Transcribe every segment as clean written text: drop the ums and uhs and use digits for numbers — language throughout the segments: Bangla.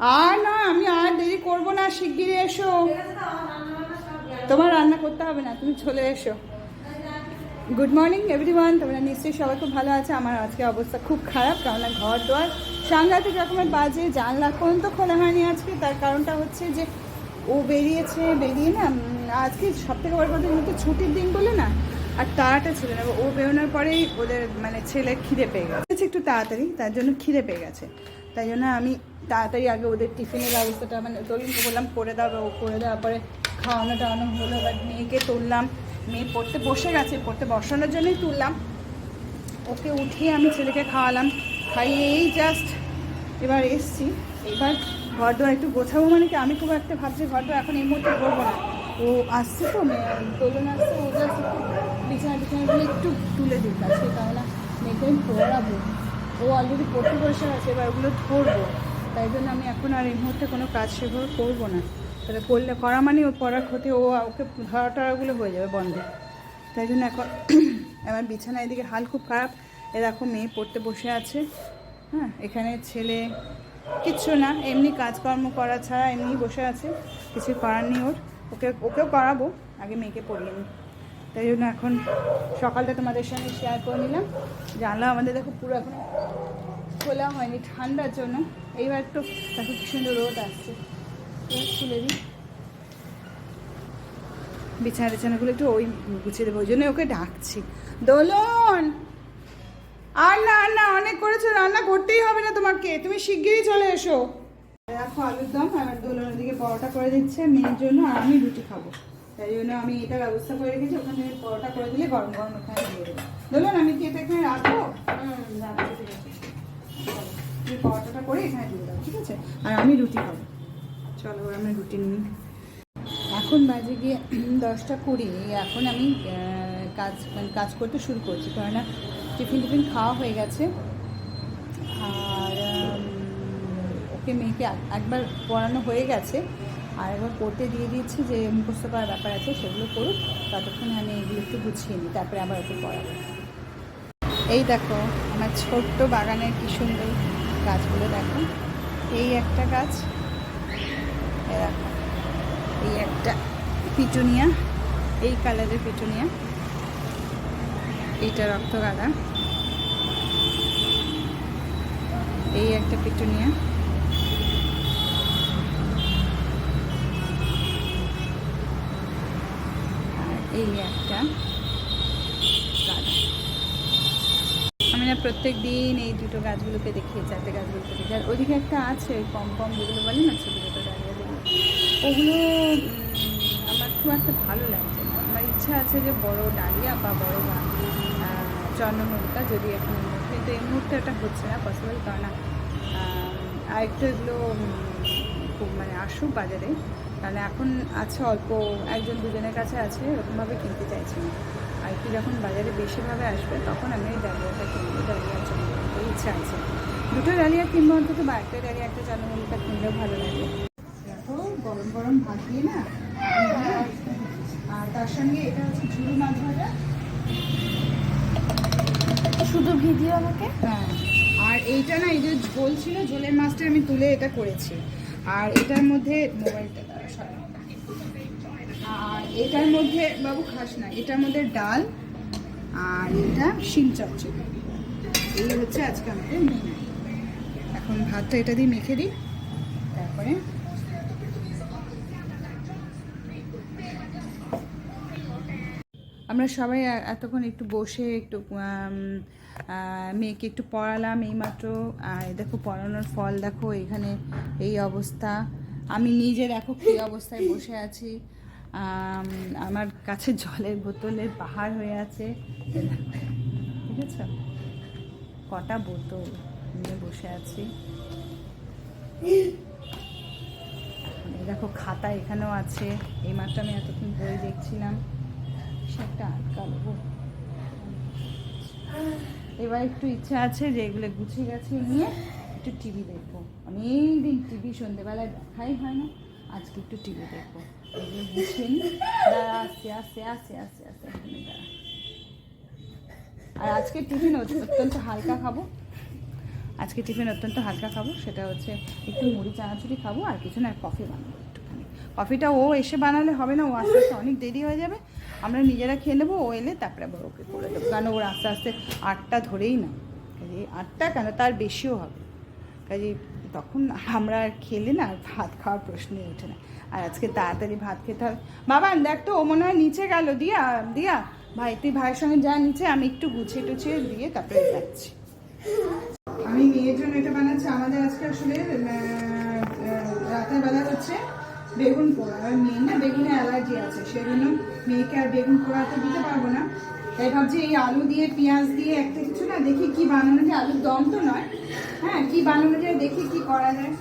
আর না, আমি আর দেরি করবো না, শিগগিরই এসো। তোমার রান্না করতে হবে না, তুমি চলে এসো। গুড মর্নিং এভরিওয়ান, তোমরা নিশ্চয়ই সবাই খুব ভালো আছে। আমার আজকে অবস্থা খুব খারাপ, কেননা ঘর দোয়ার সাংঘাতিক রকমের বাজে, জানলা কোন তো খোলা হয়নি আজকে। তার কারণটা হচ্ছে যে ও বেরিয়ে না, আজকে সব থেকে বড় কথা যেহেতু ছুটির দিন বলে না, আর তাড়াটা ছিল না। ও বেরোনোর পরেই ওদের মানে ছেলে খিদে পেয়ে গেছে একটু তাড়াতাড়ি, তার জন্য খিদে পেয়ে গেছে। তাই জন্য আমি তাড়াতাড়ি আগে ওদের টিফিনের ব্যবস্থাটা মানে তোলিনকে বললাম করে দাও, ও করে দেওয়ার পরে খাওয়ানো টাওয়ানো হলো। এবার মেয়েকে তুললাম, মেয়ে পড়তে বসে গেছে, পড়তে বসানোর জন্যই তুললাম। ওকে উঠিয়ে আমি ছেলেকে খাওয়ালাম, খাইয়ে এই জাস্ট এবার এসছি। এবার ঘর দোয়ার একটু গোছাবো, মানে কি আমি খুব একটা ভাবছি ঘর দোয়ার এখন এই মুহূর্তে করবো না। ও আসছে তো, তোলন আসছে, ও জাস্ট একটু বিছানাগুলো একটু তুলে দিই কাছে, তাহলে মেয়েকে আমি পড়াবো। ও অলরেডি পড়তে বসে আছে, এবার ওগুলো ধরবো। তাই জন্য আমি এখন আর এই মুহূর্তে কোনো কাজ সেভাবে করবো না। তাহলে করা মানে ওর পড়ার ক্ষতি, ওকে ধরা টরাগুলো হয়ে যাবে বন্ধ। তাই জন্য এখন আমার বিছানা এদিকে হাল খুব খারাপ। এ দেখো মেয়ে পড়তে বসে আছে, হ্যাঁ, এখানে ছেলে কিচ্ছু না, এমনি কাজকর্ম করা ছাড়া এমনি বসে আছে, কিছু করার নেই ওর। ওকেও করাবো, আগে মেয়েকে পড়িয়ে নিই। তাই জন্য এখন সকালটা তোমাদের সঙ্গে শেয়ার করে নিলাম। জানলা আমাদের দেখো পুরো এখন খোলা হয়নি ঠান্ডার জন্য। এইবার একটু দেখো কি সুন্দর রোদ আসছে, খুলে দিই। বিছানাগুলো একটু ওই গুছিয়ে দেবো, ওই জন্য ওকে ডাকছি। দোলন, আর না অনেক করেছো, রান্না করতেই হবে না তোমাকে, তুমি শিগগিরই চলে এসো। দেখো আলুর দম, আমার দোলনের দিকে পরোটা করে দিচ্ছে মেয়ের জন্য, আর আমি রুটি খাবো। তাই জন্য আমি এটা ব্যবস্থা করে রেখেছি, ওখানে পরোটা করে দিলে গরম গরম ওখানে দিয়ে দেবো। দোলন, আমি কি এটা এখানে রাখবো? তুমি পরোটাটা করে এখানে দিয়ে দাও, ঠিক আছে? আর আমি রুটি খাবো। চলো আমি রুটি নিই। এখন বাজে গিয়ে 10টা 20। এখন আমি কাজ করতে শুরু করছি, কেননা টিফিন খাওয়া হয়ে গেছে। আর ওকে মেয়েকে একবার পড়ানো হয়ে গেছে, আর একবার পড়তে দিয়ে দিয়েছি, যে মুখস্থ করার ব্যাপার আছে সেগুলো করুক, ততক্ষণে আমি এগুলো একটু গুছিয়ে নিই, তারপরে আবার ওকে পড়াবো। এই দেখো আমার ছোট্ট বাগানের কি সুন্দর গাছগুলো দেখো। এই একটা গাছ, দেখো এই একটা পিটুনিয়া, এই কালারের পিটুনিয়া, এইটা রক্তগাঁদা, এই একটা পিটুনিয়া, আর এই একটা গাঁদা। আমি না প্রত্যেক দিন এই দুটো গাছগুলোকে দেখি, চারটে গাছগুলোকে দেখি। আর ওইদিকে একটা আছে ওই পম যেগুলো বলে না, ছোটো ছোটো দাঁড়িয়ে যেগুলো, ওগুলো আমার খুব একটা ভালো লাগছে না। আমার ইচ্ছা আছে যে বড় ডালিয়া বা বড় চন্দ্রমল্লিকা, যদি এখন কিন্তু এই মুহূর্তে ওটা হচ্ছে না পসিবল, কারণ আর একটু এগুলো খুব মানে আসুক বাজারে, কারণ এখন আছে অল্প, একজন দুজনের কাছে আছে, এরকমভাবে কিনতে চাইছি না। আর কি যখন বাজারে বেশিভাবে আসবে তখন আমি ওই ডালিয়াটা কিনবো, ডালিয়ার জন্য ইচ্ছা আছে। দুটো ডালিয়া কিনবো অন্তত, বা একটা ডালিয়া একটা চন্দ্রমল্লিকা কিনলেও ভালো লাগে। দেখো গরম গরম ভাত দিয়ে না, আর তার সঙ্গে এটা হচ্ছে ঝুড়ি মাছ ভাজা। শুধু ভিডিও আমাকে, হ্যাঁ, আর এইটা না, এই যে ঝোল ছিল, ঝোলের মাছটা আমি তুলে এটা করেছি। আর এটার মধ্যে মোবাইলটা, আর এটার মধ্যে বাবু খাস না, এটার মধ্যে ডাল, আর এটা শিম চচ্চড়ি। এই হচ্ছে আজকে আমাদের মেনু। এখন ভাতটা এটা দিয়ে মেখে দিই, তারপরে আমরা সবাই এতক্ষণ একটু বসে একটু মেয়েকে একটু পড়ালাম এইমাত্র। দেখো পড়ানোর ফল দেখো, এখানে এই অবস্থা। আমি নিজে দেখো কী অবস্থায় বসে আছি, আমার কাছে জলের বোতলের পাহাড় হয়ে আছে, ঠিক আছে? কটা বোতল নিয়ে বসে আছি। দেখো খাতা এখানেও আছে, এইমাত্র আমি এতক্ষণ বই দেখছিলাম, সেটা আটকালো। এবার একটু ইচ্ছা আছে যে এগুলো গুছিয়ে গাছিয়ে নিয়ে একটু টিভি দেখবো। অনেকদিন টিভি সন্ধ্যেবেলায় দেখাই হয় না, আজকে একটু টিভি দেখবো। এগুলো গুছিয়ে নিই, দাঁড়া আস্তে আস্তে আস্তে আস্তে আস্তে এখানে দাঁড়া। আর আজকে টিফিন অত্যন্ত হালকা খাবো, আজকে টিফিন অত্যন্ত হালকা খাবো, সেটা হচ্ছে একটু মুড়ি চানাচুরি খাবো আর কিছু না, কফি বানাবো একটুখানি। কফিটা ও এসে বানালে হবে না, ও আস্তে আস্তে অনেক দেরি হয়ে যাবে, আমরা নিজেরা খেয়ে নেবো, ও এলে তারপরে আবার ওকে করে দেবো, কারণ ওর আস্তে আস্তে 8টা ধরেই না, কাজে 8টা কেন তার বেশিও হবে, কাজে তখন আমরা আর খেলে না আর ভাত খাওয়ার প্রশ্নই ওঠে না। আর আজকে তাড়াতাড়ি ভাত খেতে হবে। বাবা দেখ তো, ও মনে হয় নিচে গেল, দিয়া দিয়া ভাই তুই ভাইয়ের সঙ্গে যা নিচে, আমি একটু গুছিয়ে টুছিয়ে দিয়ে তারপরে যাচ্ছি। আমি মেয়ের জন্য এটা বানাচ্ছি, আমাদের আজকে আসলে রাতের বেলা হচ্ছে বেগুন পোড়া, আর মেয়ের না বেগুনে অ্যালার্জি আছে, সেজন্য মেয়েকে আর বেগুন পোড়াতে দিতে পারবো না, তাই ভাবছি এই আলু দিয়ে পেঁয়াজ দিয়ে একটা কিছু না দেখি কি বানানো যায়, আলুর দম তো নয়, হ্যাঁ কি বানানো যায় দেখি কি করা যায়।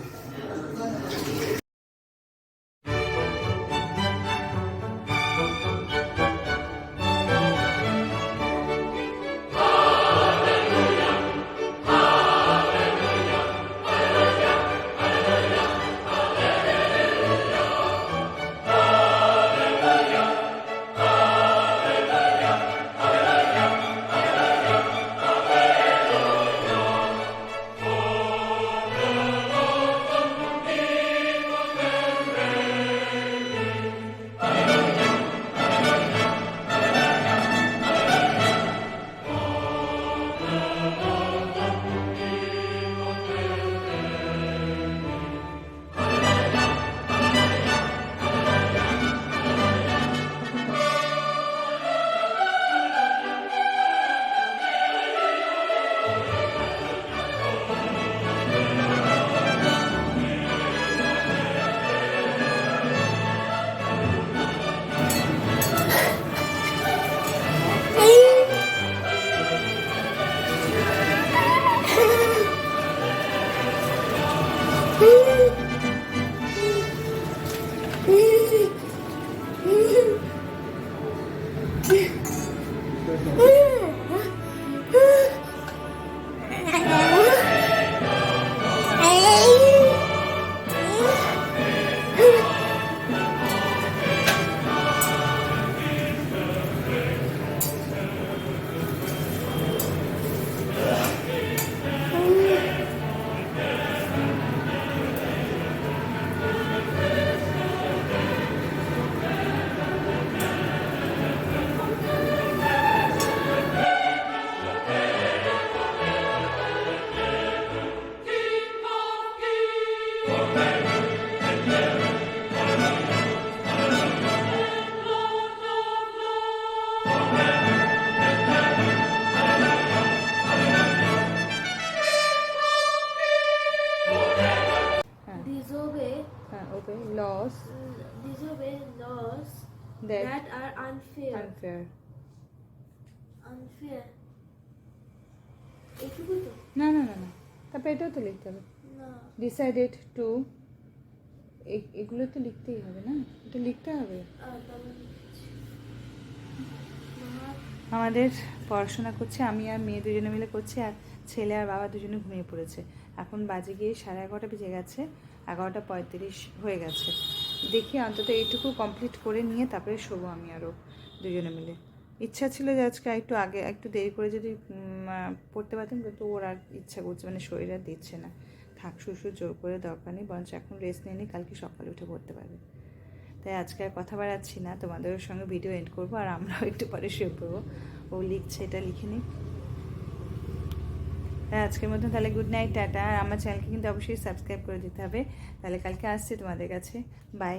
Obey laws disobey laws that that are unfair. unfair. এটুকু তো না না না না, তারপরে এটাও তো লিখতে হবে, না, ডিসাইডেড টু, এগুলো তো লিখতেই হবে না, এটা লিখতে হবে। আমাদের পড়াশোনা করছে, আমি আর মেয়ে দুজনে মিলে করছি, আর ছেলে আর বাবা দুজনে ঘুমিয়ে পড়েছে। এখন বাজে গিয়ে 11:30 বেজে গেছে, 11:35 হয়ে গেছে। দেখি অন্তত এইটুকু কমপ্লিট করে নিয়ে তারপরে শোবো আমি আরও দুজনে মিলে। ইচ্ছা ছিল যে আজকে একটু আগে একটু দেরি করে যদি পড়তে পারতাম, কিন্তু ওর আর ইচ্ছা করছে, মানে শরীর আর দিচ্ছে না, থাক শুশু জোর করে দরকার নেই, বরঞ্চ এখন রেস্ট নিয়ে নিই, কালকে সকালে উঠে পড়তে পারবে। তাই আজকে আর কথা বাড়াচ্ছি না, তোমাদের সঙ্গে ভিডিও এন্ড করবো, আর আমরাও একটু পরে শুয়ে পড়বো। ও লিখছে, এটা লিখে নিই। আজকের মতন তাহলে গুড নাইট, টাটা। আর আমার চ্যানেলকে কিন্তু অবশ্যই সাবস্ক্রাইব করে দিতে হবে। তাহলে কালকে আসছি তোমাদের কাছে, বাই।